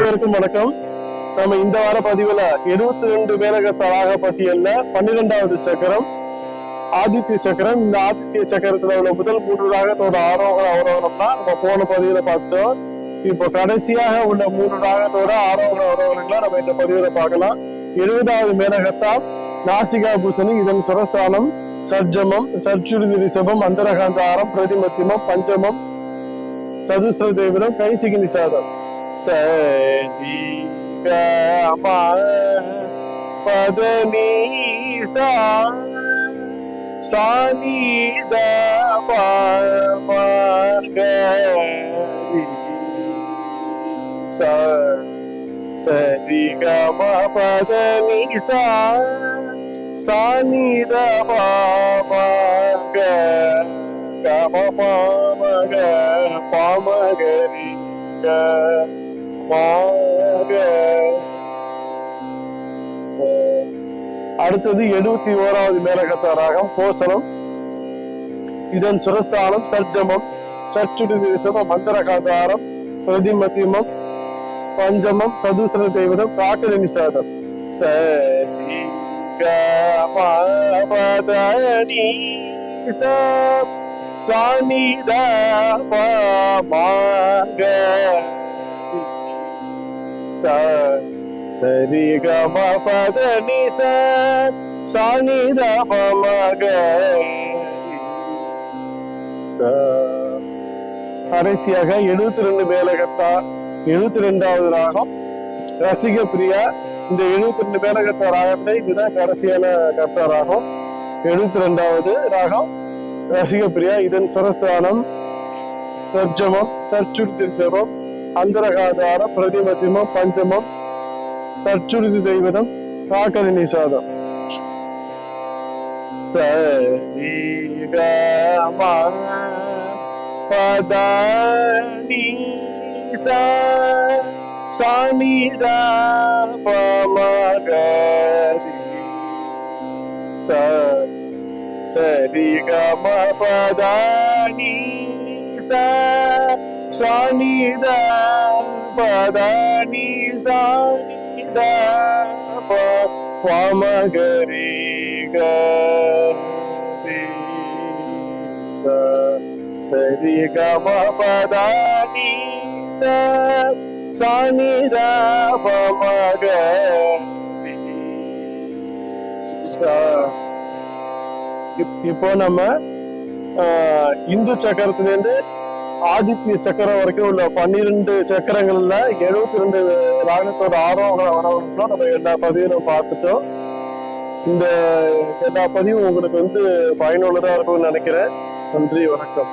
அனைவருக்கும் வணக்கம். நம்ம இந்த வார பதிவுல 72 மேலகத்த ராக பட்டியல்ல 12வது சக்கரம் ஆதித்ய சக்கரம். இந்த ஆதித்ய சக்கரத்துல உள்ள முதல் 3 ராகத்தோட ஆரோகணம் அவரோகணம்னா நம்ம போன பதிவுல பார்த்தோம். இப்போ கடைசியாக உள்ள 3 ராகத்தோட ஆரோகண அவரோகணங்களை நம்ம இந்த பதிவுல பார்க்கலாம். 70வது மேலகத்தா நாசிகா பூசணி. இதன் சுரஸ்தானம் சர்ஜமம், சர்ச்சுருதி ரிஷபம், அந்தரகாந்தாரம், பிரதிமத்தியமம், பஞ்சமம், சதுஸ்ர தேவிரம், கைசிகி நிசாதம். சரி கம பதனி சானி சரி கம பதனி சானி கம பாமக பாமகரி அடுத்தது 71வது மேலகத்த ராகம் கோசலம். இதன் சுரஸ்தானம் சர்ஜமம், சர்ச்சுருதி ரிஷபம், அந்தரகாந்தாரம், பிரதிமத்தியமம், பஞ்சமம், சதுஸ்ர தேவிரம், காக்கரி நிசாதம். சரி கமபதனி சானி சரி கம பதனி சானி கடைசியாக 72 மேலகத்தா 72வது ராகம் ரசிக பிரியா. இந்த 72 மேலகத்த ராகத்தை இதுதான் கடைசியான கத்த ராகம். 72வது ராகம் ரசிக பிரியா. இதன் சுரஸ்தானம் சர்ஜமம், சர்ச்சுருதி ரிஷபம், அந்தரகாதாரம், பிரதிமத்தியமம், பஞ்சமம், சர்ச்சுருதி தெய்வதம், காக்கரி நிசாதம். சரி கம பதனி சானி பமகரி சரி கம பதனி சானி பதனி சானி பாமகரி சரி கம பதனி சானி பாமகரி. இப்போ நம்ம இந்து சக்கரத்திலிருந்து ஆதித்ய சக்கரம் வரைக்கும் உள்ள 12 சக்கரங்கள்ல 72 ராகத்தோட ஆரோகண வரவங்களும் நம்ம எல்லா பதிவும் பார்த்துட்டோம். இந்த எல்லா பதிவும் உங்களுக்கு பயனுள்ளதா இருக்கும்னு நினைக்கிறேன். நன்றி, வணக்கம்.